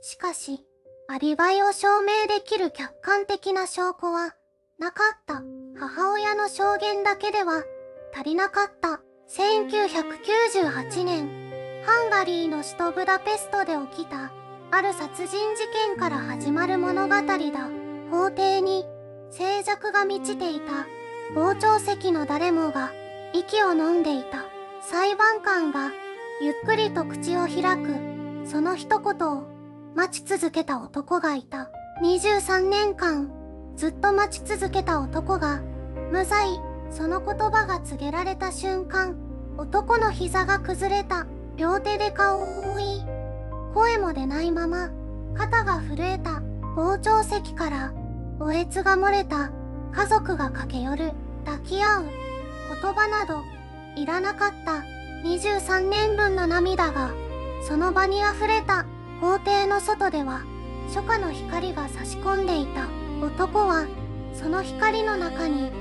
しかし、アリバイを証明できる客観的な証拠はなかった。母親の証言だけでは足りなかった。1998年、ハンガリーの首都ブダペストで起きたある殺人事件から始まる物語だ。法廷に静寂が満ちていた。傍聴席の誰もが息を飲んでいた。裁判官がゆっくりと口を開く。その一言を待ち続けた男がいた。23年間ずっと待ち続けた男が無罪。その言葉が告げられた瞬間、男の膝が崩れた。両手で顔を覆い、声も出ないまま肩が震えた。傍聴席からおえつが漏れた。家族が駆け寄る。抱き合う。言葉などいらなかった。23年分の涙がその場に溢れた。法廷の外では初夏の光が差し込んでいた。男はその光の中に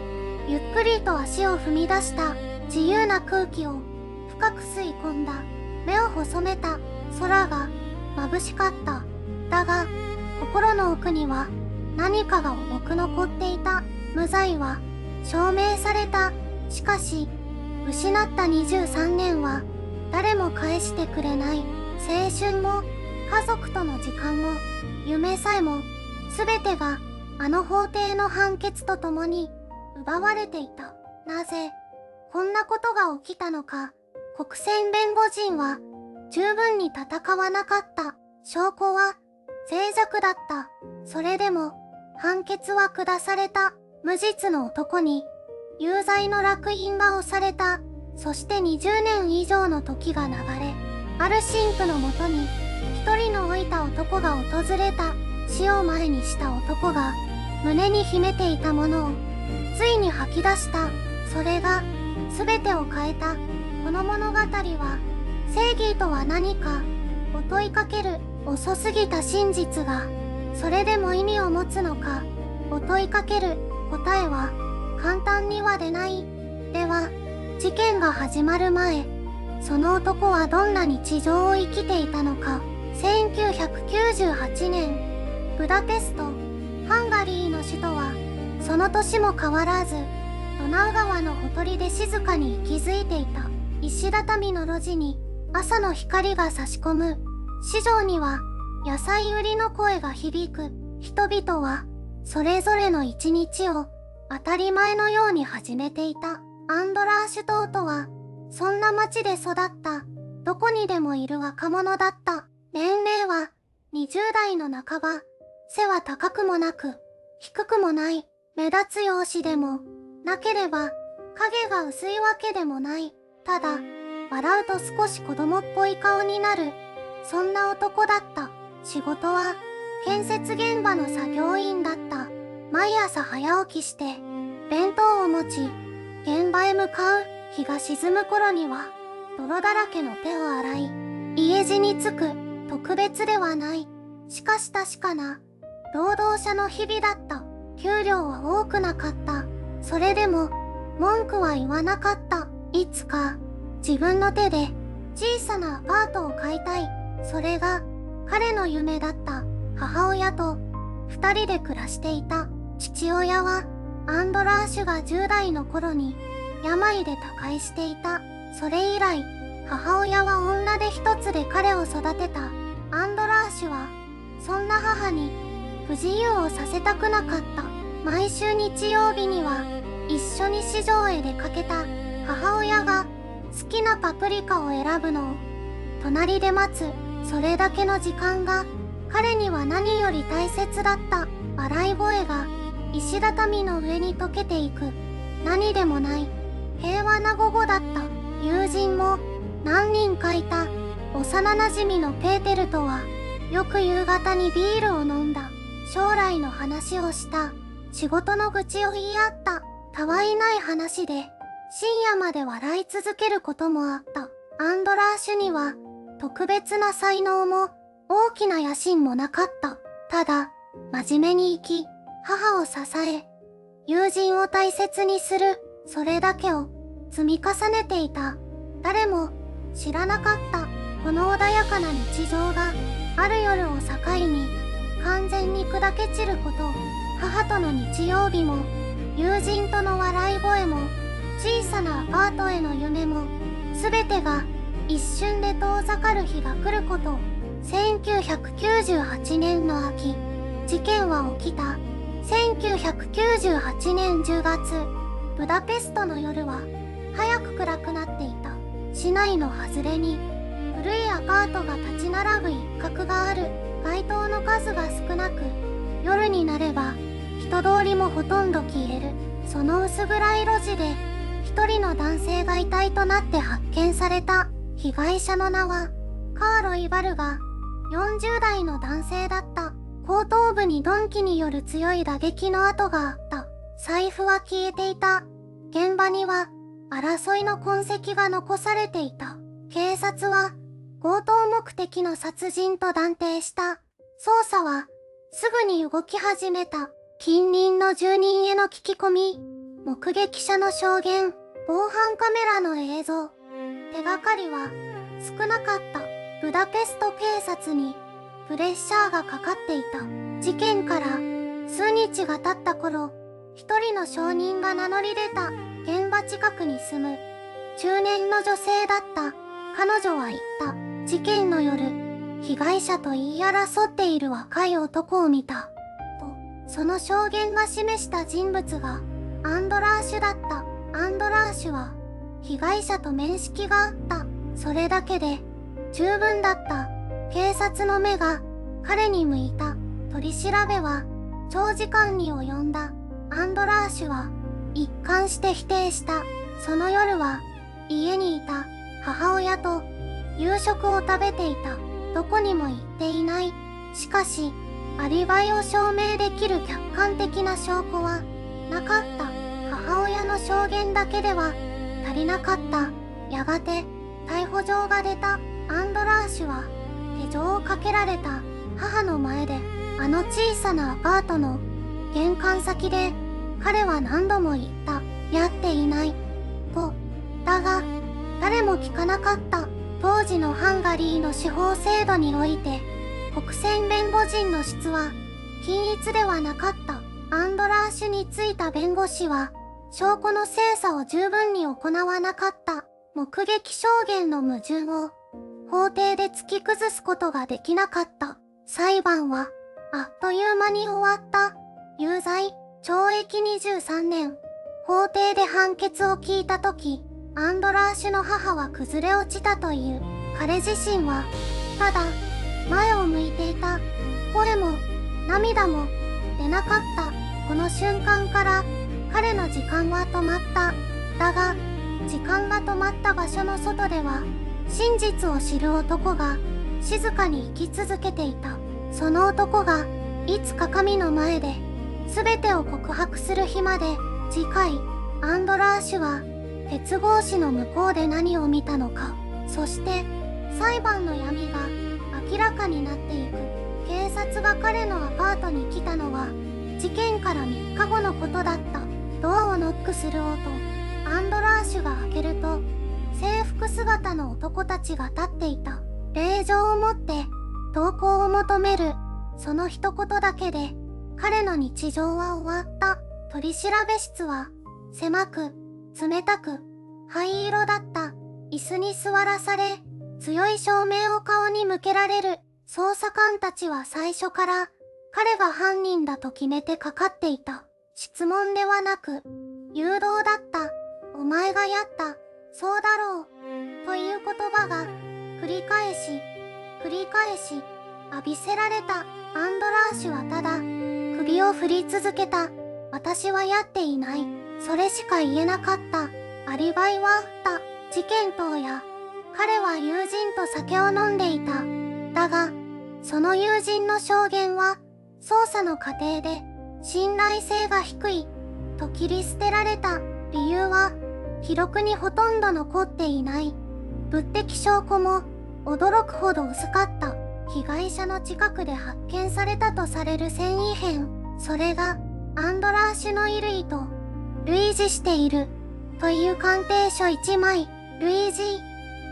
ゆっくりと足を踏み出した。自由な空気を深く吸い込んだ。目を細めた。空が眩しかった。だが心の奥には何かが重く残っていた。無罪は証明された。しかし失った23年は誰も返してくれない。青春も家族との時間も夢さえも全てがあの法廷の判決とともに奪われていた。なぜこんなことが起きたのか。国選弁護人は十分に戦わなかった。証拠は脆弱だった。それでも判決は下された。無実の男に有罪の烙印が押された。そして20年以上の時が流れ、ある神父のもとに一人の老いた男が訪れた。死を前にした男が胸に秘めていたものをついに吐き出した。それが全てを変えた。この物語は正義とは何かを問いかける。遅すぎた真実がそれでも意味を持つのかを問いかける。答えは簡単には出ない。では事件が始まる前、その男はどんな日常を生きていたのか。1998年、ブダペスト、ハンガリーの首都はその年も変わらずドナウ川のほとりで静かに息づいていた。石畳の路地に朝の光が差し込む。市場には野菜売りの声が響く。人々はそれぞれの一日を当たり前のように始めていた。アンドラーシュ島とはそんな町で育ったどこにでもいる若者だった。年齢は20代の半ば。背は高くもなく低くもない。目立つ容姿でもなければ影が薄いわけでもない。ただ笑うと少し子供っぽい顔になる。そんな男だった。仕事は建設現場の作業員だった。毎朝早起きして弁当を持ち現場へ向かう。日が沈む頃には泥だらけの手を洗い家路につく。特別ではない。しかし確かな労働者の日々だった。給料は多くなかった。それでも文句は言わなかった。いつか自分の手で小さなアパートを買いたい。それが彼の夢だった。母親と二人で暮らしていた。父親はアンドラーシュが10代の頃に病で他界していた。それ以来母親は女手一つで彼を育てた。アンドラーシュはそんな母に不自由をさせたくなかった。毎週日曜日には一緒に市場へ出かけた。母親が好きなパプリカを選ぶのを隣で待つ。それだけの時間が彼には何より大切だった。笑い声が石畳の上に溶けていく。何でもない平和な午後だった。友人も何人かいた。幼なじみのペーテルとはよく夕方にビールを飲んだ。将来の話をした。仕事の愚痴を言い合った。たわいない話で深夜まで笑い続けることもあった。アンドラーシュには特別な才能も大きな野心もなかった。ただ真面目に生き、母を支え、友人を大切にする、それだけを積み重ねていた。誰も知らなかったこの穏やかな日常がある夜を境に完全に砕け散ること。母との日曜日も友人との笑い声も小さなアパートへの夢も全てが一瞬で遠ざかる日が来ること。1998年の秋、事件は起きた。1998年10月、ブダペストの夜は早く暗くなっていた。市内の外れに古いアパートが立ち並ぶ一角がある。街灯の数が少なく、夜になれば人通りもほとんど消える。その薄暗い路地で一人の男性が遺体となって発見された。被害者の名はカーロイ・バルガ、40代の男性だった。後頭部に鈍器による強い打撃の跡があった。財布は消えていた。現場には争いの痕跡が残されていた。警察は強盗目的の殺人と断定した。捜査はすぐに動き始めた。近隣の住人への聞き込み、目撃者の証言、防犯カメラの映像。手がかりは少なかった。ブダペスト警察にプレッシャーがかかっていた。事件から数日が経った頃、一人の証人が名乗り出た。現場近くに住む中年の女性だった。彼女は言った。事件の夜、被害者と言い争っている若い男を見た。と、その証言が示した人物がアンドラーシュだった。アンドラーシュは被害者と面識があった。それだけで十分だった。警察の目が彼に向いた。取り調べは長時間に及んだ。アンドラーシュは一貫して否定した。その夜は家にいた。母親と夕食を食べていた。どこにも行っていない。しかし、アリバイを証明できる客観的な証拠はなかった。母親の証言だけでは足りなかった。やがて、逮捕状が出た。アンドラーシュは手錠をかけられた。母の前で、あの小さなアパートの玄関先で、彼は何度も言った。やっていない。と。だが、誰も聞かなかった。当時のハンガリーの司法制度において、国選弁護人の質は均一ではなかった。アンドラーシュについた弁護士は、証拠の精査を十分に行わなかった。目撃証言の矛盾を法廷で突き崩すことができなかった。裁判はあっという間に終わった。有罪、懲役23年。法廷で判決を聞いたとき、アンドラーシュの母は崩れ落ちたという。彼自身は、ただ、前を向いていた。声も、涙も、出なかった。この瞬間から、彼の時間は止まった。だが、時間が止まった場所の外では、真実を知る男が、静かに生き続けていた。その男が、いつか神の前で、全てを告白する日まで。次回、アンドラーシュは、鉄格子の向こうで何を見たのか。そして、裁判の闇が明らかになっていく。警察が彼のアパートに来たのは、事件から3日後のことだった。ドアをノックする音。アンドラーシュが開けると、制服姿の男たちが立っていた。令状を持って、投降を求める。その一言だけで、彼の日常は終わった。取り調べ室は、狭く、冷たく、灰色だった。椅子に座らされ、強い照明を顔に向けられる。捜査官たちは最初から、彼が犯人だと決めてかかっていた。質問ではなく、誘導だった。お前がやった。そうだろう。という言葉が、繰り返し、浴びせられた。アンドラーシュはただ、首を振り続けた。私はやっていない。それしか言えなかった。アリバイはあった。事件当夜、彼は友人と酒を飲んでいた。だが、その友人の証言は、捜査の過程で、信頼性が低い、と切り捨てられた。理由は、記録にほとんど残っていない。物的証拠も、驚くほど薄かった。被害者の近くで発見されたとされる繊維片。それが、アンドラーシュの衣類と、類似している。という鑑定書1枚。類似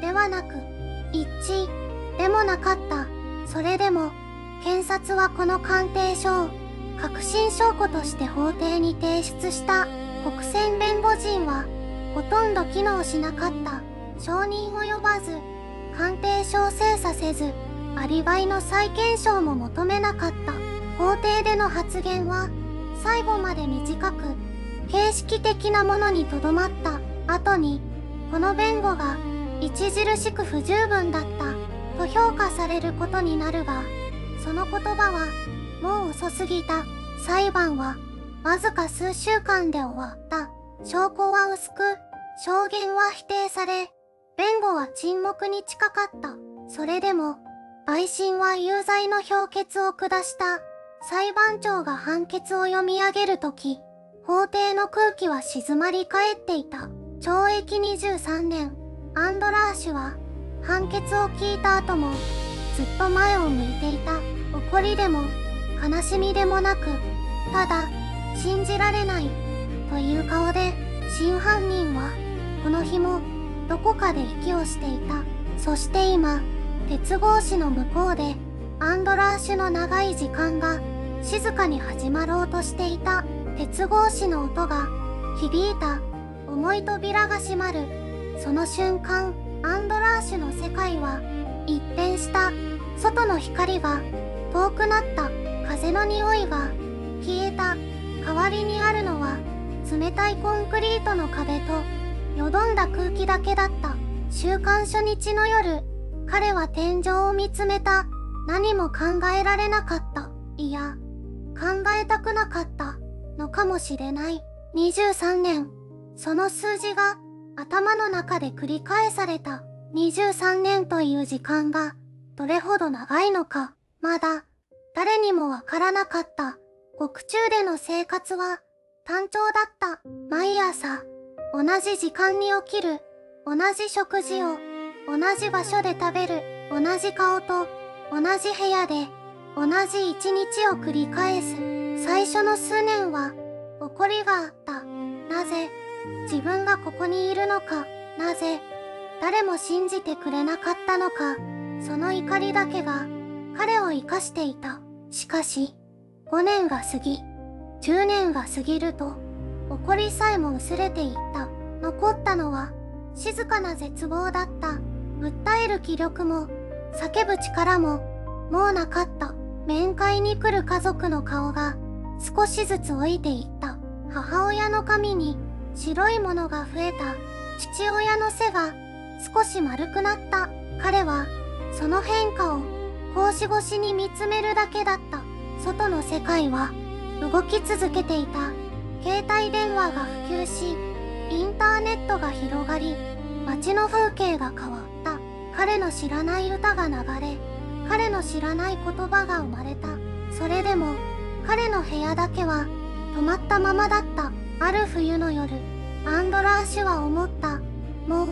ではなく、一致でもなかった。それでも、検察はこの鑑定書を確信証拠として法廷に提出した国選弁護人はほとんど機能しなかった。証人及ばず、鑑定書を精査せず、アリバイの再検証も求めなかった。法廷での発言は最後まで短く、形式的なものにとどまった後に、この弁護が著しく不十分だったと評価されることになるが、その言葉はもう遅すぎた。裁判はわずか数週間で終わった。証拠は薄く、証言は否定され、弁護は沈黙に近かった。それでも、陪審は有罪の評決を下した。裁判長が判決を読み上げるとき、法廷の空気は静まり返っていた。懲役23年、アンドラーシュは、判決を聞いた後も、ずっと前を向いていた。怒りでも、悲しみでもなく、ただ、信じられない、という顔で、真犯人は、この日も、どこかで息をしていた。そして今、鉄格子の向こうで、アンドラーシュの長い時間が、静かに始まろうとしていた。鉄格子の音が、響いた。重い扉が閉まる。その瞬間、アンドラーシュの世界は、一変した。外の光が、遠くなった。風の匂いが、消えた。代わりにあるのは、冷たいコンクリートの壁と、よどんだ空気だけだった。週刊初日の夜、彼は天井を見つめた。何も考えられなかった。いや、考えたくなかったのかもしれない。23年。その数字が頭の中で繰り返された。23年という時間がどれほど長いのか、まだ誰にもわからなかった。獄中での生活は単調だった。毎朝、同じ時間に起きる。同じ食事を同じ場所で食べる。同じ顔と同じ部屋で同じ一日を繰り返す。最初の数年は怒りがあった。なぜ自分がここにいるのか。なぜ誰も信じてくれなかったのか。その怒りだけが彼を生かしていた。しかし5年が過ぎ、10年が過ぎると怒りさえも薄れていった。残ったのは静かな絶望だった。訴える気力も叫ぶ力ももうなかった。面会に来る家族の顔が少しずつ老いていった。母親の髪に白いものが増えた。父親の背が少し丸くなった。彼はその変化を格子越しに見つめるだけだった。外の世界は動き続けていた。携帯電話が普及し、インターネットが広がり、街の風景が変わった。彼の知らない歌が流れ、彼の知らない言葉が生まれた。それでも彼の部屋だけは止まったままだった。ある冬の夜、アンドラーシュは思った。もう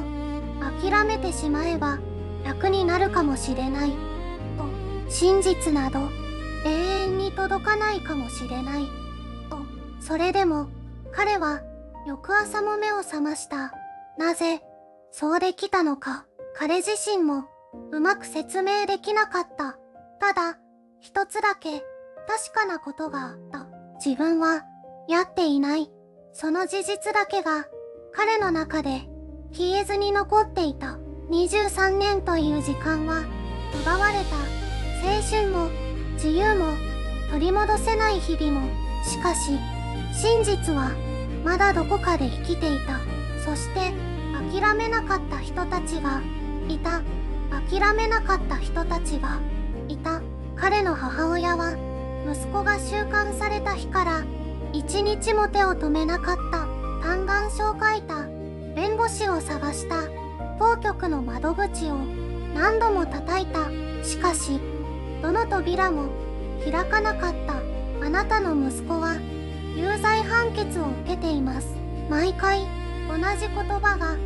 諦めてしまえば楽になるかもしれないと。真実など永遠に届かないかもしれないと。それでも彼は翌朝も目を覚ました。なぜそうできたのか、彼自身もうまく説明できなかった。ただ一つだけ確かなことがあった。自分はやっていない。その事実だけが彼の中で消えずに残っていた。23年という時間は奪われた。青春も自由も取り戻せない日々も。しかし真実はまだどこかで生きていた。そして諦めなかった人たちがいた。諦めなかった人たちがいた。彼の母親は息子が収監された日から一日も手を止めなかった。嘆願書を書いた。弁護士を探した。当局の窓口を何度も叩いた。しかしどの扉も開かなかった。あなたの息子は有罪判決を受けています。毎回同じ言葉が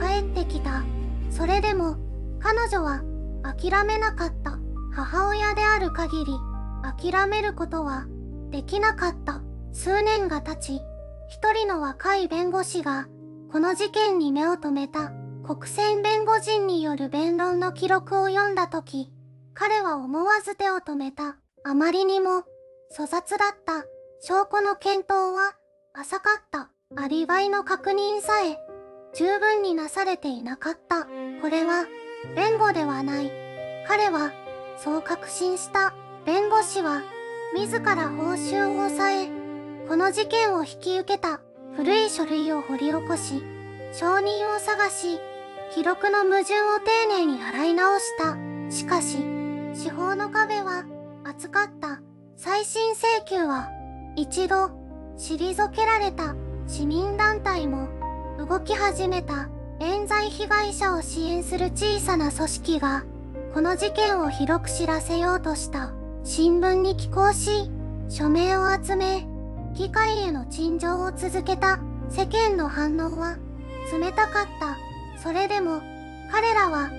返ってきた。それでも彼女は諦めなかった。母親である限り諦めることはできなかった。数年が経ち、一人の若い弁護士がこの事件に目を留めた。国選弁護人による弁論の記録を読んだとき、彼は思わず手を止めた。あまりにも粗雑だった証拠の検討は浅かった。アリバイの確認さえ十分になされていなかった。これは弁護ではない。彼はそう確信した。弁護士は自ら報酬を抑え、この事件を引き受けた。古い書類を掘り起こし、証人を探し、記録の矛盾を丁寧に洗い直した。しかし、司法の壁は厚かった。再審請求は一度退けられた。市民団体も動き始めた。冤罪被害者を支援する小さな組織がこの事件を広く知らせようとした。新聞に寄稿し、署名を集め、議会への陳情を続けた。世間の反応は冷たかった。それでも彼らは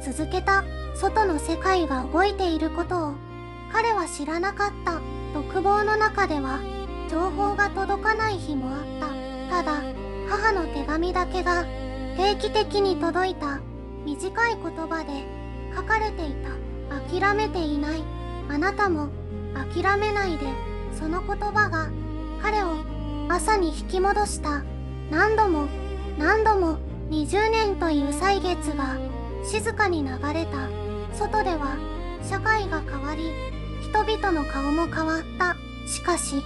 続けた。外の世界が動いていることを彼は知らなかった。独房の中では情報が届かない日もあった。ただ母の手紙だけが定期的に届いた。短い言葉で書かれていた。諦めていない。あなたも諦めないで。その言葉が彼を朝に引き戻した。何度も何度も20年という歳月が静かに流れた。外では社会が変わり、人々の顔も変わった。しかし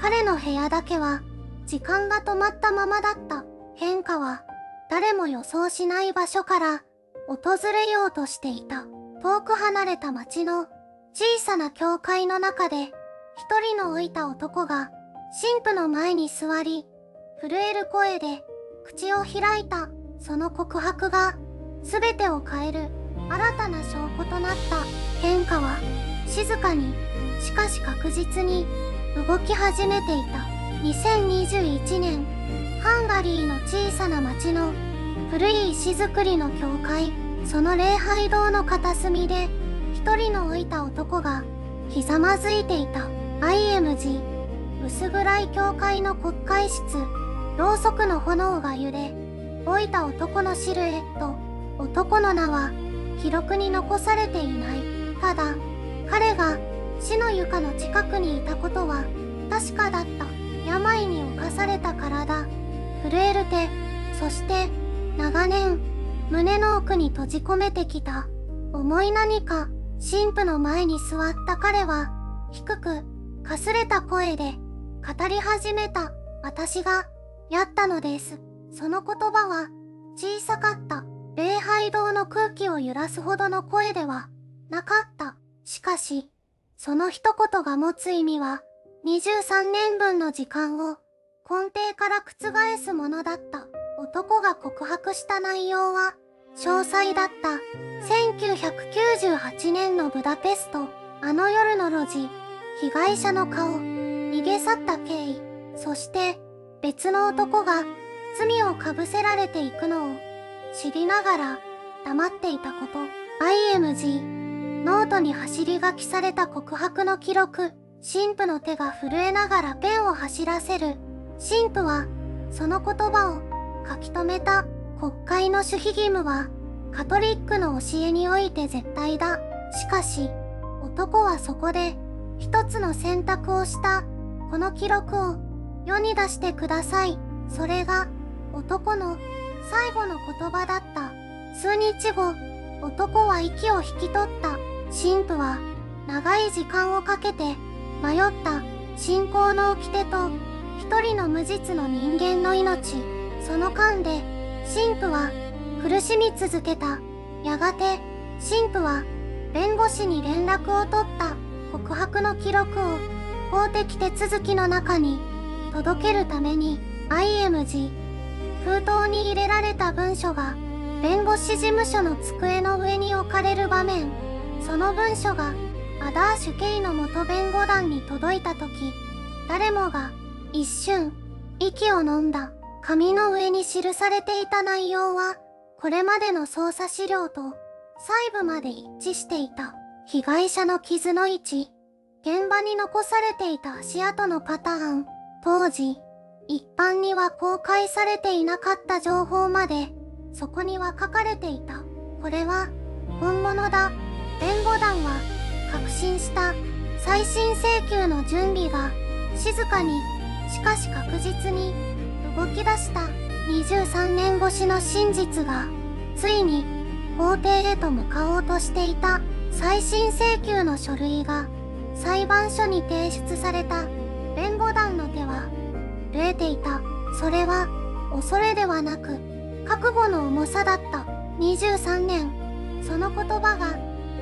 彼の部屋だけは時間が止まったままだった。変化は誰も予想しない場所から訪れようとしていた。遠く離れた町の小さな教会の中で、一人の老いた男が神父の前に座り、震える声で口を開いた。その告白が全てを変える新たな証拠となった。変化は静かに、しかし確実に動き始めていた。2021年、ハンガリーの小さな町の古い石造りの教会、その礼拝堂の片隅で一人の老いた男がひざまずいていた。IMG 薄暗い教会の国会室、ろうそくの炎が揺れ、老いた男のシルエット、男の名は記録に残されていない。ただ彼が死の床の近くにいたことは確かだった。病に侵された体、震える手、そして長年胸の奥に閉じ込めてきた重い何か。神父の前に座った彼は低くかすれた声で語り始めた。私がやったのです。その言葉は小さかった。礼拝堂の空気を揺らすほどの声ではなかった。しかしその一言が持つ意味は23年分の時間を根底から覆すものだった。男が告白した内容は詳細だった。1998年のブダペスト、あの夜の路地、被害者の顔、逃げ去った経緯、そして別の男が罪をかぶせられていくのを知りながら黙っていたこと。IMG ノートに走り書きされた告白の記録。神父の手が震えながらペンを走らせる。神父はその言葉を書き留めた。国会の守秘義務はカトリックの教えにおいて絶対だ。しかし男はそこで一つの選択をした。この記録を世に出してください。それが男の最後の言葉だった。数日後、男は息を引き取った。神父は長い時間をかけて迷った信仰の掟と一人の無実の人間の命。その間で神父は苦しみ続けた。やがて神父は弁護士に連絡を取った。告白の記録を法的手続きの中に届けるために。 IMG 封筒に入れられた文書が弁護士事務所の机の上に置かれる場面。その文書がアダーシュ・ケイの元弁護団に届いた時、誰もが一瞬息を飲んだ。紙の上に記されていた内容はこれまでの捜査資料と細部まで一致していた。被害者の傷の位置、現場に残されていた足跡のパターン、当時一般には公開されていなかった情報までそこには書かれていた。これは本物だ。弁護団は確信した再審請求の準備が静かにしかし確実に動き出した。23年越しの真実がついに法廷へと向かおうとしていた。再審請求の書類が裁判所に提出された。弁護団の手は震えていた。それは恐れではなく覚悟の重さだった。23年、その言葉が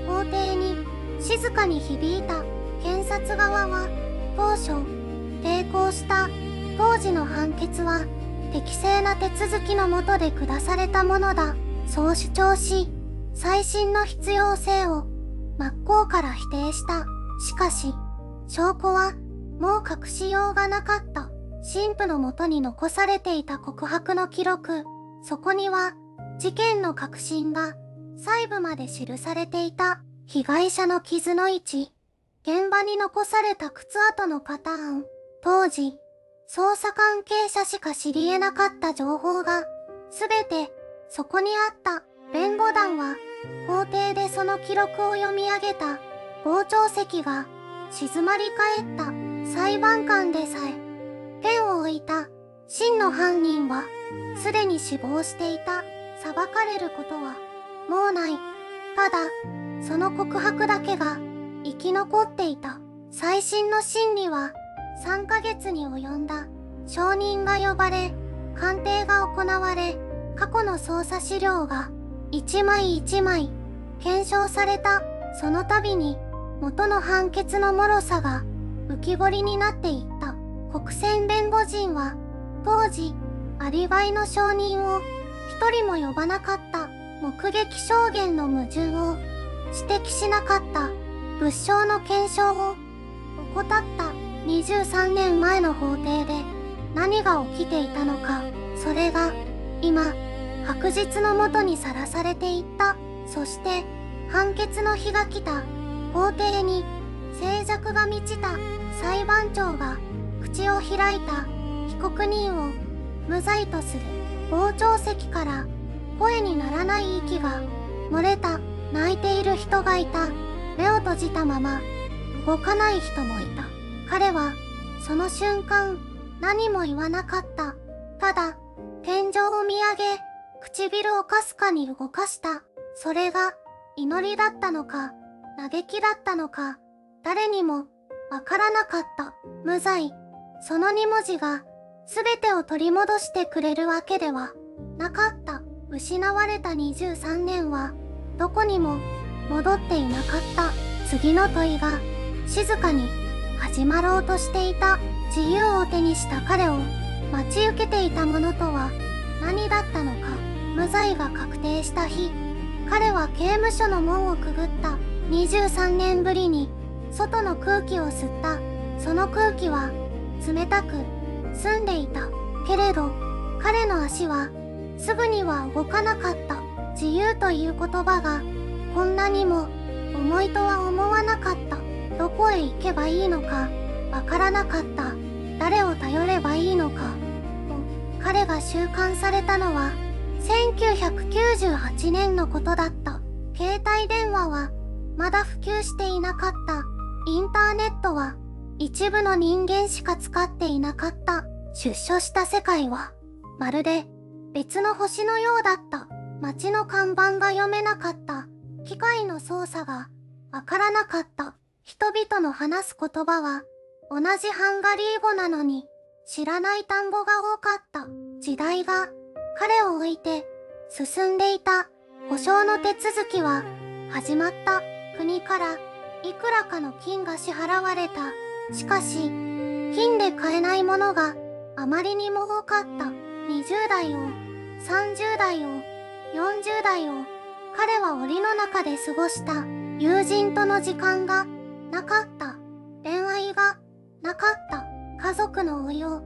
法廷に静かに響いた。検察側は当初抵抗した。当時の判決は適正な手続きの下で下されたものだ、そう主張し、再審の必要性を真っ向から否定した。しかし、証拠はもう隠しようがなかった。神父のもとに残されていた告白の記録。そこには、事件の核心が細部まで記されていた。被害者の傷の位置、現場に残された靴跡のパターン、当時、捜査関係者しか知り得なかった情報が、すべてそこにあった。弁護団は、法廷でその記録を読み上げた。傍聴席が静まり返った。裁判官でさえペンを置いた。真の犯人はすでに死亡していた。裁かれることはもうない。ただその告白だけが生き残っていた。再審の審理は3ヶ月に及んだ。証人が呼ばれ、鑑定が行われ、過去の捜査資料が一枚一枚検証された。その度に元の判決の脆さが浮き彫りになっていった。国選弁護人は当時アリバイの証人を一人も呼ばなかった。目撃証言の矛盾を指摘しなかった。物証の検証を怠った。23年前の法廷で何が起きていたのか、それが今白日の下にさらされていった。そして判決の日が来た。法廷に静寂が満ちた。裁判長が口を開いた。被告人を無罪とする。傍聴席から声にならない息が漏れた。泣いている人がいた。目を閉じたまま動かない人もいた。彼はその瞬間何も言わなかった。ただ天井を見上げ、唇をかすかに動かした。それが祈りだったのか嘆きだったのか、誰にもわからなかった。無罪、その2文字が全てを取り戻してくれるわけではなかった。失われた23年はどこにも戻っていなかった。次の問いが静かに始まろうとしていた。自由を手にした彼を待ち受けていたものとは何だったのか。無罪が確定した日、彼は刑務所の門をくぐった。23年ぶりに外の空気を吸った。その空気は冷たく澄んでいた。けれど彼の足はすぐには動かなかった。自由という言葉がこんなにも重いとは思わなかった。どこへ行けばいいのかわからなかった。誰を頼ればいいのか。と彼が収監されたのは1998年のことだった。携帯電話はまだ普及していなかった。インターネットは一部の人間しか使っていなかった。出所した世界はまるで別の星のようだった。街の看板が読めなかった。機械の操作がわからなかった。人々の話す言葉は同じハンガリー語なのに知らない単語が多かった。時代が彼を置いて進んでいた。保証の手続きは始まった。国からいくらかの金が支払われた。しかし金で買えないものがあまりにも多かった。20代を30代を40代を彼は檻の中で過ごした。友人との時間がなかった。恋愛がなかった。家族の老いを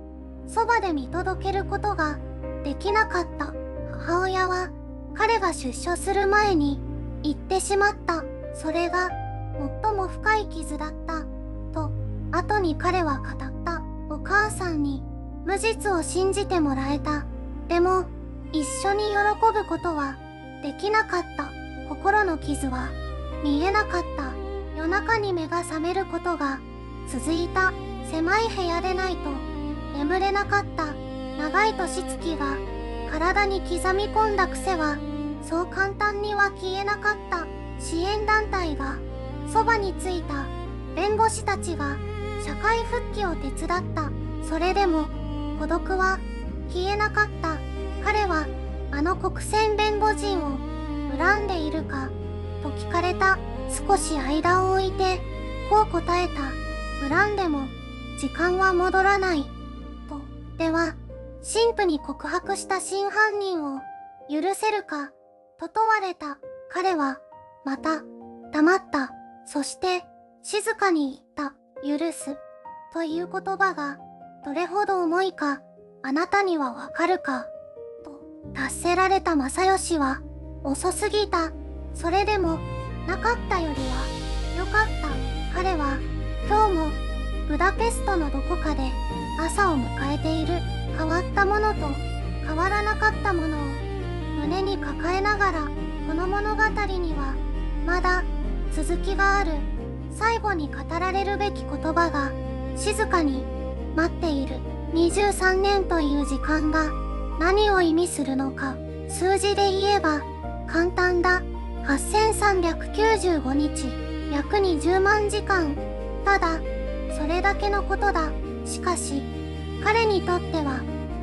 そばで見届けることができなかった。母親は彼が出所する前に言ってしまった。それが最も深い傷だったと後に彼は語った。お母さんに無実を信じてもらえた。でも一緒に喜ぶことはできなかった。心の傷は見えなかった。夜中に目が覚めることが続いた。狭い部屋でないと眠れなかった。長い年月が体に刻み込んだ癖はそう簡単には消えなかった。支援団体がそばについた。弁護士たちが社会復帰を手伝った。それでも孤独は消えなかった。彼はあの国選弁護人を恨んでいるかと聞かれた。少し間を置いてこう答えた。恨んでも時間は戻らないと。では神父に告白した真犯人を許せるかと問われた。彼はまた黙った。そして静かに言った。許すという言葉がどれほど重いかあなたにはわかるかと達せられた正義は遅すぎた。それでもなかったよりは良かった。彼は今日もブダペストのどこかで朝を迎えている。変わったものと変わらなかったものを胸に抱えながらこの物語にはまだ続きがある。最後に語られるべき言葉が静かに待っている。23年という時間が何を意味するのか。数字で言えば簡単だ。8395日、約20万時間。ただそれだけのことだ。しかし彼にとっては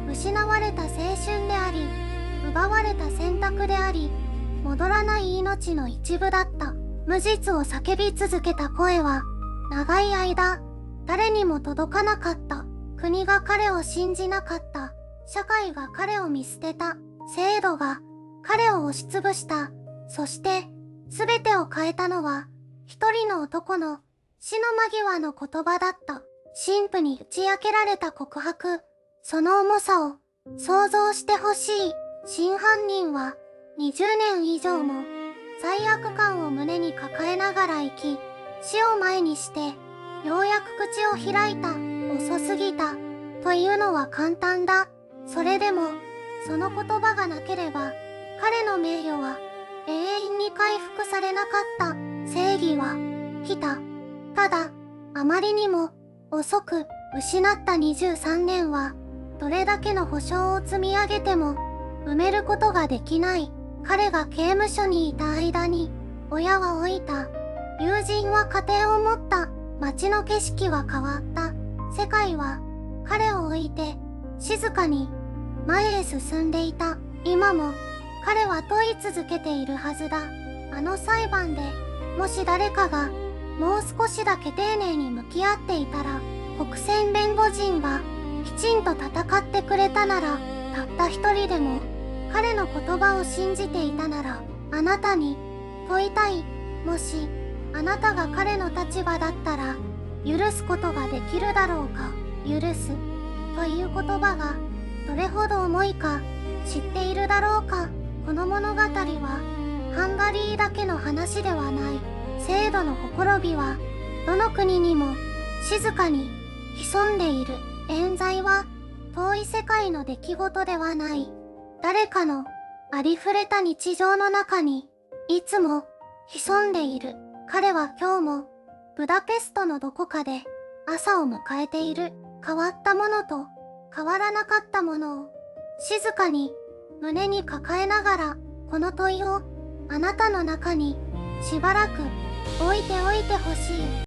失われた青春であり奪われた選択であり戻らない命の一部だった。無実を叫び続けた声は長い間誰にも届かなかった。国が彼を信じなかった。社会が彼を見捨てた。制度が彼を押しつぶした。そして全てを変えたのは一人の男の死の間際の言葉だった。神父に打ち明けられた告白。その重さを想像してほしい。真犯人は20年以上も罪悪感を胸に抱えながら生き、死を前にしてようやく口を開いた。遅すぎたというのは簡単だ。それでもその言葉がなければ彼の名誉は永遠に回復されなかった。正義は来た。ただあまりにも遅く。失った23年はどれだけの保証を積み上げても埋めることができない。彼が刑務所にいた間に親は老いた。友人は家庭を持った。街の景色は変わった。世界は彼を置いて静かに前へ進んでいた。今も彼は問い続けているはずだ。あの裁判でもし誰かがもう少しだけ丁寧に向き合っていたら、国選弁護人がきちんと戦ってくれたなら、たった一人でも彼の言葉を信じていたなら、あなたに問いたい。もしあなたが彼の立場だったら許すことができるだろうか。許すという言葉がどれほど重いか知っているだろうか。この物語はハンガリーだけの話ではない。制度のほころびはどの国にも静かに潜んでいる。冤罪は遠い世界の出来事ではない。誰かのありふれた日常の中にいつも潜んでいる。彼は今日もブダペストのどこかで朝を迎えている。変わったものと変わらなかったものを静かに胸に抱えながら、この問いをあなたの中にしばらく置いておいてほしい。